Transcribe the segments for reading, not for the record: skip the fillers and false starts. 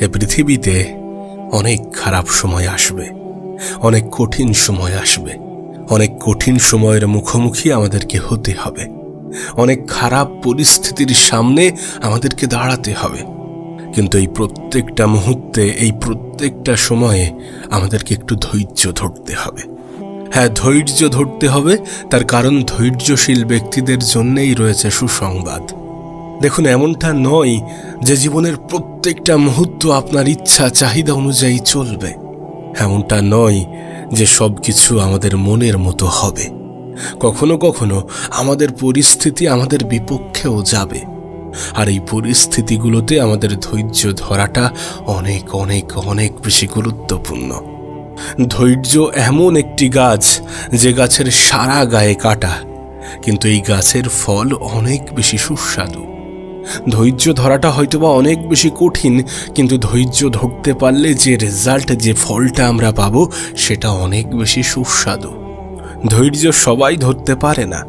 এ পৃথিবীতে অনেক খারাপ সময় আসবে, অনেক কঠিন সময় আসবে, অনেক কঠিন সময়ের মুখোমুখি আমাদেরকে হতে হবে, অনেক খারাপ পরিস্থিতির সামনে আমাদেরকে দাঁড়াতে হবে। কিন্তু এই প্রত্যেকটা মুহূর্তে, এই প্রত্যেকটা সময়ে আমাদেরকে একটু ধৈর্য ধরতে হবে। হ্যাঁ, ধৈর্য ধরতে হবে, তার কারণ ধৈর্যশীল ব্যক্তিদের জন্যই রয়েছে সুসংবাদ। দেখুন, এমনটা নয় যে জীবনের প্রত্যেকটা মুহূর্ত আপনার ইচ্ছা চাহিদা অনুযায়ী চলবে। এমনটা নয় যে সব কিছু আমাদের মনের মতো হবে। কখনো কখনো আমাদের পরিস্থিতি আমাদের বিপক্ষেও যাবে, আর এই পরিস্থিতিগুলোতে আমাদের ধৈর্য ধরাটা অনেক অনেক অনেক বেশি গুরুত্বপূর্ণ। ধৈর্য এমন একটি গাছ যে গাছের সারা গায়ে কাটা, কিন্তু এই গাছের ফল অনেক বেশি সুস্বাদু। ধৈর্য ধরাটা হয়তোবা অনেক বেশি কঠিন, কিন্তু ধৈর্য ধরতে পারলে যে রেজাল্ট, যে ফলটা আমরা পাবো সেটা অনেক বেশি সুস্বাদু। ধৈর্য সবাই ধরতে পারে না,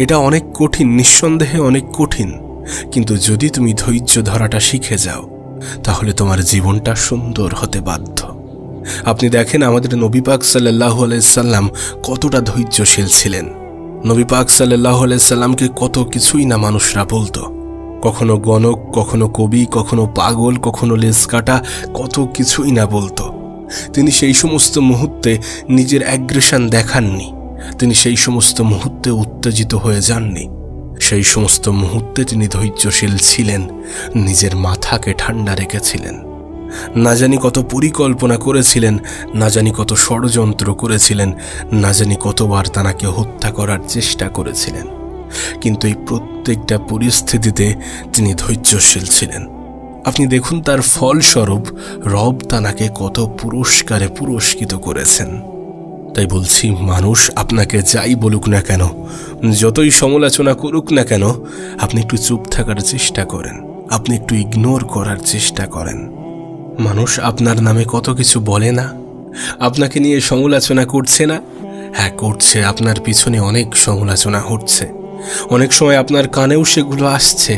এটা অনেক কঠিন, নিঃসন্দেহে অনেক কঠিন। কিন্তু যদি তুমি ধৈর্য ধরাটা শিখে যাও তাহলে তোমার জীবনটা সুন্দর হতে বাধ্য। আপনি দেখেন আমাদের নবী পাক সাল্লাল্লাহু আলাইহি সাল্লাম কতটা ধৈর্যশীল ছিলেন। নবী পাক সাল্লাল্লাহু আলাইহি সাল্লামকে কত কিছুই না মানুষরা বলতো, কখনো গণক, কখনো কবি, কখনো পাগল, কখনো লেজ কাটা, কত কিছুই না বলতো। তিনি সেই সমস্ত মুহূর্তে নিজের অ্যাগ্রেশন দেখাননি, তিনি সেই সমস্ত মুহূর্তে উত্তেজিত হয়ে যাননি। সেই সমস্ত মুহূর্তে তিনি ধৈর্যশীল ছিলেন, নিজের মাথাকে ঠান্ডা রেখেছিলেন। না জানি কত পরিকল্পনা করেছিলেন, না জানি কত ষড়যন্ত্র করেছিলেন, না জানি কতবার তাকে হত্যা করার চেষ্টা করেছিলেন, কিন্তু এই প্রত্যেকটা পরিস্থিতিতে তিনি ধৈর্যশীল ছিলেন। আপনি দেখুন তার ফলস্বরূপ রব তাকে কত পুরস্কারে পুরস্কৃত করেছেন। তাই বলছি, মানুষ আপনাকে যাই বলুক না কেন, যতই সমালোচনা করুক না কেন, আপনি একটু চুপ থাকার চেষ্টা করেন, আপনি একটু ইগনোর করার চেষ্টা করেন। মানুষ আপনার নামে কত কিছু বলে না, আপনাকে নিয়ে সমালোচনা করছে না? হ্যাঁ করছে, আপনার পিছনে অনেক সমালোচনা হচ্ছে। অনেক সময় আপনার কানেও সেগুলো আসছে,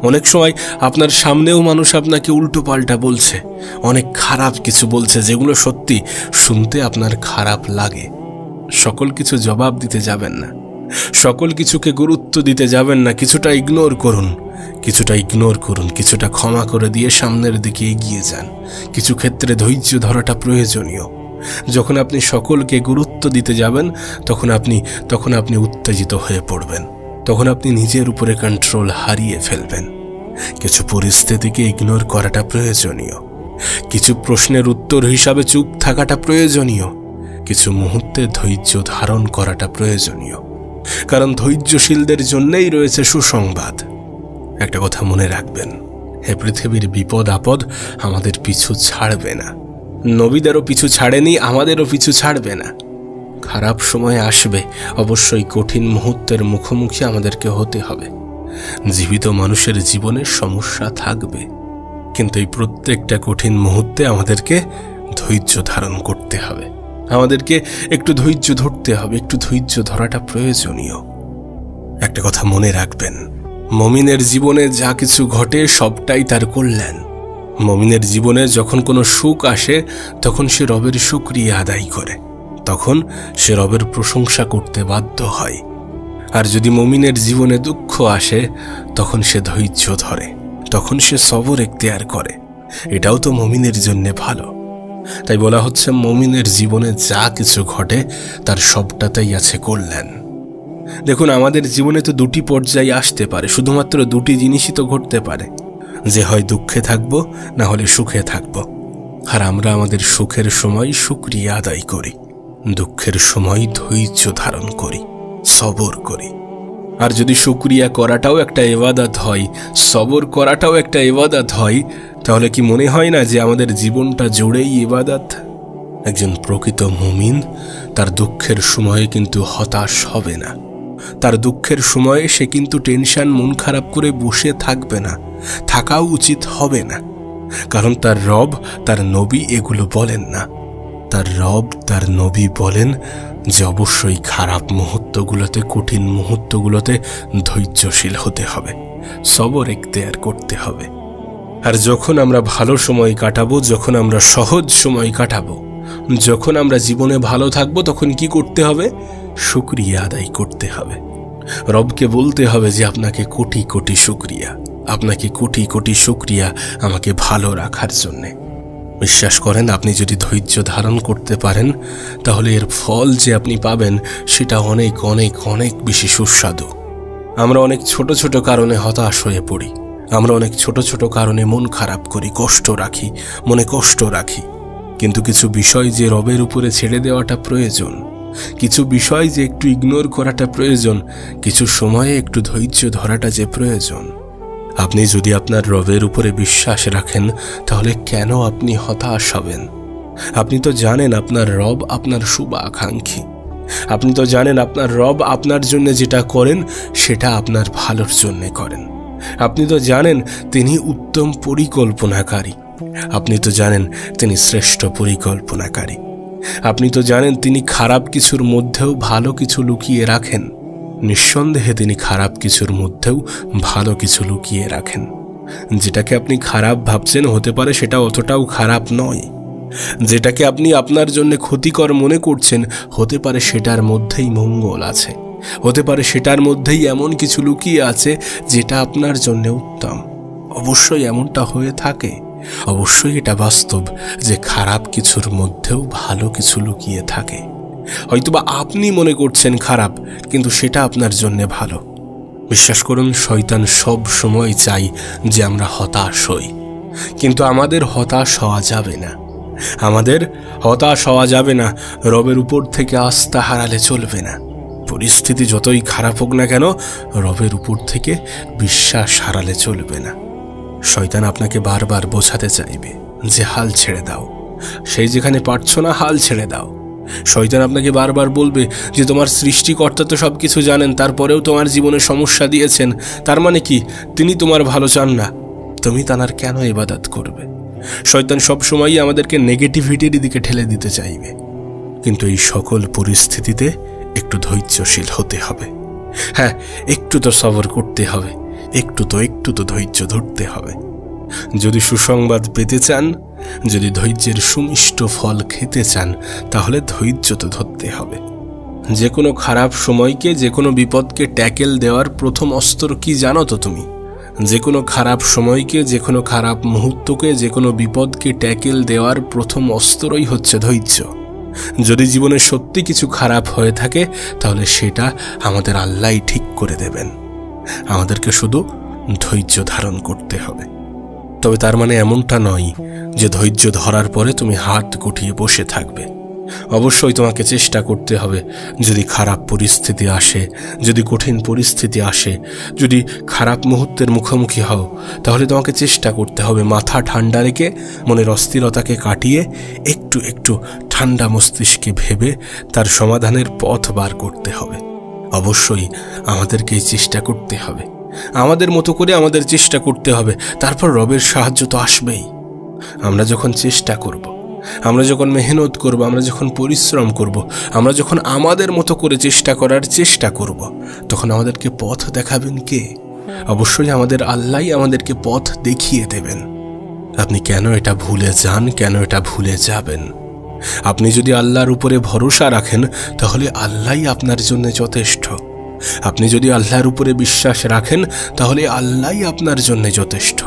অনেক সময় আপনার সামনেও মানুষ আপনাকে উল্টো পাল্টা বলছে, অনেক খারাপ কিছু বলছে যেগুলো সত্যি শুনতে আপনার খারাপ লাগে। সকল কিছু জবাব দিতে যাবেন না, সকল কিছুকে গুরুত্ব দিতে যাবেন না। কিছুটা ইগনোর করুন, কিছুটা ইগনোর করুন, কিছুটা ক্ষমা করে দিয়ে সামনের দিকে এগিয়ে যান। কিছু ক্ষেত্রে ধৈর্য ধরাটা প্রয়োজনীয়। যখন আপনি সকলকে গুরুত্ব দিতে যাবেন তখন আপনি উত্তেজিত হয়ে পড়বেন, তখন আপনি নিজের উপরে কন্ট্রোল হারিয়ে ফেলবেন। কিছু পরিস্থিতিকে ইগনোর করাটা প্রয়োজনীয়, কিছু প্রশ্নের উত্তর হিসাবে চুপ থাকাটা প্রয়োজনীয়, কিছু মুহূর্তে ধৈর্য ধারণ করাটা প্রয়োজনীয়। কারণ ধৈর্যশীলদের জন্যই রয়েছে সুসংবাদ। একটা কথা মনে রাখবেন, এ পৃথিবীর বিপদ আপদ আমাদের পিছু ছাড়বে না। নবীদেরও পিছু ছাড়েনি, আমাদেরও পিছু ছাড়বে না। খারাপ সময় আসবে, অবশ্যই কঠিন মুহূর্তের মুখোমুখি আমাদেরকে হতে হবে। জীবিত মানুষের জীবনে সমস্যা থাকবে, কিন্তু এই প্রত্যেকটা কঠিন মুহূর্তে আমাদেরকে ধৈর্য ধারণ করতে হবে, আমাদেরকে একটু ধৈর্য ধরতে হবে, একটু ধৈর্য ধরাটা প্রয়োজনীয়। একটা কথা মনে রাখবেন, মুমিনের জীবনে যা কিছু ঘটে সবটাই তার কল্যাণ। মুমিনের জীবনে যখন কোনো সুখ আসে তখন সে রবের শুকরিয়া আদায় করে, তখন সে রবের প্রশংসা করতে বাধ্য হয়। আর যদি মুমিনের জীবনে দুঃখ আসে তখন সে ধৈর্য ধরে, তখন সে সবর এখতিয়ার করে। এটাও তো মুমিনের জন্য ভালো। তাই বলা হচ্ছে, মুমিনের জীবনে যা কিছু ঘটে তার সবটাতেই আছে কল্যাণ। দেখুন, আমাদের জীবনে তো দুটি পর্যায়ে আসতে পারে, শুধুমাত্র দুটি জিনিসই তো ঘটতে পারে, যে হয় দুঃখে থাকবো, না হলে সুখে থাকবো। আর আমরা আমাদের সুখের সময় শুকরিয়া আদায় করি, দুঃখের সময় ধৈর্য ধারণ করি, সবর করি। আর যদি শুকরিয়া করাটাও একটা ইবাদত হয়, সবর করাটাও একটা ইবাদত হয়, তাহলে কি মনে হয় না যে আমাদের জীবনটা জুড়েই ইবাদত? একজন প্রকৃত মুমিন তার দুঃখের সময়ে কিন্তু হতাশ হবে না, তার দুঃখের সময়ে সে কিন্তু টেনশন, মন খারাপ করে বসে থাকবে না, থাকাও উচিত হবে না। কারণ তার রব, তার নবী এগুলো বলেন না। তার রব, তার নবী বলেন যে অবশ্যই খারাপ মুহূর্তগুলোতে, কঠিন মুহূর্তগুলোতে ধৈর্যশীল হতে হবে, সবর এখতিয়ার করতে হবে। আর যখন আমরা ভালো সময় কাটাবো, যখন আমরা সহজ সময় কাটাবো, যখন আমরা জীবনে ভালো থাকবো, তখন কি করতে হবে? শুকরিয়া আদায় করতে হবে। রবকে বলতে হবে যে আপনাকে কোটি কোটি শুকরিয়া, আপনাকে কোটি কোটি শুকরিয়া আমাকে ভালো রাখার জন্যে। বিশ্বাস করেন, আপনি যদি ধৈর্য ধারণ করতে পারেন তাহলে এর ফল যে আপনি পাবেন সেটা অনেক অনেক অনেক বেশি সুস্বাদু। আমরা অনেক ছোট ছোট কারণে হতাশ হয়ে পড়ি, আমরা অনেক ছোট ছোট কারণে মন খারাপ করি, কষ্ট রাখি, মনে কষ্ট রাখি। কিন্তু কিছু বিষয় যে রবের উপরে ছেড়ে দেওয়াটা প্রয়োজন, কিছু বিষয় যে একটু ইগনোর করাটা প্রয়োজন, কিছু সময়ে একটু ধৈর্য ধরাটা যে প্রয়োজন। আপনি যদি আপনার রবের উপরে বিশ্বাস রাখেন তাহলে কেন আপনি হতাশ হবেন? আপনি তো জানেন আপনার রব আপনার শুভাকাঙ্ক্ষী, আপনি তো জানেন আপনার রব আপনার জন্য যেটা করেন সেটা আপনার ভালোর জন্য করেন। আপনি তো জানেন তিনি উত্তম পরিকল্পনাকারী, আপনি তো জানেন তিনি শ্রেষ্ঠ পরিকল্পনাকারী, আপনি তো জানেন তিনি খারাপ কিছুর মধ্যেও ভালো কিছু লুকিয়ে রাখেন। নিঃসন্দেহে তিনি খারাপ কিছুর মধ্যেও ভালো কিছু লুকিয়ে রাখেন। যেটাকে আপনি খারাপ ভাবছেন হতে পারে সেটা অতটাও খারাপ নয়, যেটাকে আপনি আপনার জন্য ক্ষতিকর মনে করছেন হতে পারে সেটার মধ্যেই মঙ্গল আছে, হতে পারে সেটার মধ্যেই এমন কিছু লুকিয়ে আছে যেটা আপনার জন্য উত্তম। অবশ্যই এমনটা হয়ে থাকে, অবশ্যই এটা বাস্তব যে খারাপ কিছুর মধ্যেও ভালো কিছু লুকিয়ে থাকে। হয়তোবা আপনি মনে করছেন খারাপ, কিন্তু সেটা আপনার জন্য ভালো। বিশ্বাস করুন, শয়তান সব সময় চাই যে আমরা হতাশ হই, কিন্তু আমাদের হতাশ হওয়া যাবে না, আমাদের হতাশ হওয়া যাবে না। রবের উপর থেকে আস্থা হারালে চলবে না। পরিস্থিতি যতই খারাপ হোক না কেন, রবের উপর থেকে বিশ্বাস হারালে চলবে না। শয়তান আপনাকে বারবার বোঝাতে চাইবে যে হাল ছেড়ে দাও, সেই যেখানে পারছো না হাল ছেড়ে দাও। শয়তান আপনাকে বারবার বলবে যে তোমার সৃষ্টিকর্তা তো সব কিছু জানেন, তারপরেও তোমার জীবনে সমস্যা দিয়েছেন, তার মানে কি তিনি তোমার ভালো চান না? তুমি তাঁর কেন ইবাদত করবে? শয়তান সবসময়ই আমাদেরকে নেগেটিভিটির দিকে ঠেলে দিতে চাইবে। কিন্তু এই সকল পরিস্থিতিতে একটু ধৈর্যশীল হতে হবে। হ্যাঁ, একটু তো সবর করতে হবে, একটু তো ধৈর্য ধরতে হবে। যদি সুসংবাদ পেতে চান, যদি ধৈর্যের সুমিষ্ট ফল খেতে চান, তাহলে ধৈর্য তো ধরতে হবে। যে কোনো খারাপ সময়কে, যে কোনো বিপদকে ট্যাকেল দেওয়ার প্রথম অস্ত্র কি জানো তো তুমি? যে কোনো খারাপ সময়কে, যে কোনো খারাপ মুহূর্তকে, যে কোনো বিপদকে ট্যাকেল দেওয়ার প্রথম অস্ত্রই হচ্ছে ধৈর্য। যদি জীবনে সত্যি কিছু খারাপ হয়ে থাকে তাহলে সেটা আমাদের আল্লাহই ঠিক করে দেবেন, আমাদেরকে শুধু ধৈর্য ধারণ করতে হবে। তবে তার মানে এমনটা নয় যে ধৈর্য ধরার পরে তুমি হাত গুটিয়ে বসে থাকবে। অবশ্যই তোমাকে চেষ্টা করতে হবে। যদি খারাপ পরিস্থিতি আসে, যদি কঠিন পরিস্থিতি আসে, যদি খারাপ মুহূর্তের মুখোমুখি হও, তাহলে তোমাকে চেষ্টা করতে হবে মাথা ঠান্ডা রেখে, মনের অস্থিরতাকে কাটিয়ে একটু একটু ঠান্ডা মস্তিষ্কে ভেবে তার সমাধানের পথ বার করতে হবে। অবশ্যই আমাদেরকে চেষ্টা করতে হবে, আমাদের মতো করে আমাদের চেষ্টা করতে হবে। তারপর রবের সাহায্য তো আসবেই। আমরা যখন চেষ্টা করব, আমরা যখন মেহনত করব, আমরা যখন পরিশ্রম করব, আমরা যখন আমাদের মতো করে চেষ্টা করার চেষ্টা করব, তখন আমাদেরকে পথ দেখাবেন কে? অবশ্যই আমাদের আল্লাহই আমাদেরকে পথ দেখিয়ে দেবেন। আপনি কেন এটা ভুলে যান, কেন এটা ভুলে যাবেন? আপনি যদি আল্লাহর উপরে ভরসা রাখেন তাহলে আল্লাহই আপনার জন্য যথেষ্ট। আপনি যদি আল্লাহর উপরে বিশ্বাস রাখেন তাহলে আল্লাহই আপনার জন্য যথেষ্ট।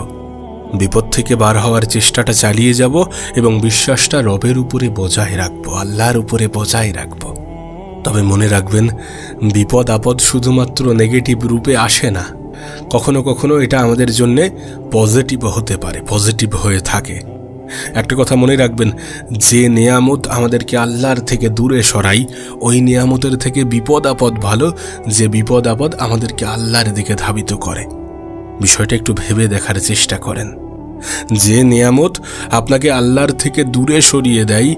বিপদ থেকে বার হওয়ার চেষ্টাটা চালিয়ে যাব এবং বিশ্বাসটা রবের উপরে বজায় রাখবো, আল্লাহর উপরে বজায় রাখবো। তবে মনে রাখবেন, বিপদ আপদ শুধুমাত্র নেগেটিভ রূপে আসে না, কখনো কখনো এটা আমাদের জন্য পজিটিভ হতে পারে, পজিটিভ হয়ে থাকে। একটা কথা মনে রাখবেন, যে নিয়ামত আমাদেরকে আল্লাহর থেকে দূরে সরাই, ওই নিয়ামতের থেকে বিপদ আপদ ভালো, যে বিপদ আপদ আমাদেরকে আল্লাহর দিকে ধাবিত করে। বিষয়টা একটু ভেবে দেখার চেষ্টা করেন। যে নিয়ামত আপনাকে আল্লাহর থেকে দূরে সরিয়ে দেয়,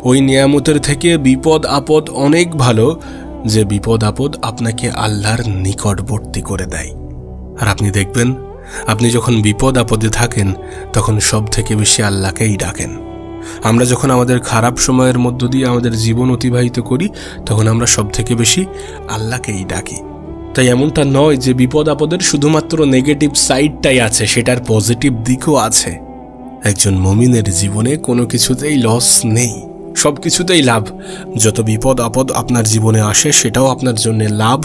ওই নিয়ামতের থেকে বিপদ আপদ অনেক ভালো, যে বিপদ আপদ আপনাকে আল্লাহর নিকটবর্তী করে দেয়। আর আপনি দেখবেন, আপনি যখন বিপদ আপদে থাকেন তখন সব থেকে বেশি আল্লাহকেই ডাকেন। আমরা যখন আমাদের খারাপ সময়ের মধ্য দিয়ে আমাদের জীবন অতিবাহিত করি তখন আমরা সব থেকে বেশি আল্লাহকেই ডাকি। তাই এমনটা নয় যে বিপদ আপদের শুধুমাত্র নেগেটিভ সাইডটাই আছে, সেটার পজিটিভ দিকও আছে। একজন মুমিনের জীবনে কোনো কিছুতেই লস নেই, সব কিছুতেই লাভ। যত বিপদ আপদ আপনার জীবনে আসে সেটাও আপনার জন্য লাভ,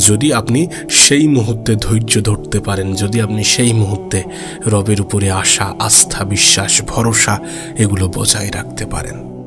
যদি আপনি সেই মুহূর্তে ধৈর্য ধরতে পারেন, যদি আপনি সেই মুহূর্তে রবের উপরে আশা, আস্থা, বিশ্বাস, ভরসা এগুলো বজায় রাখতে পারেন।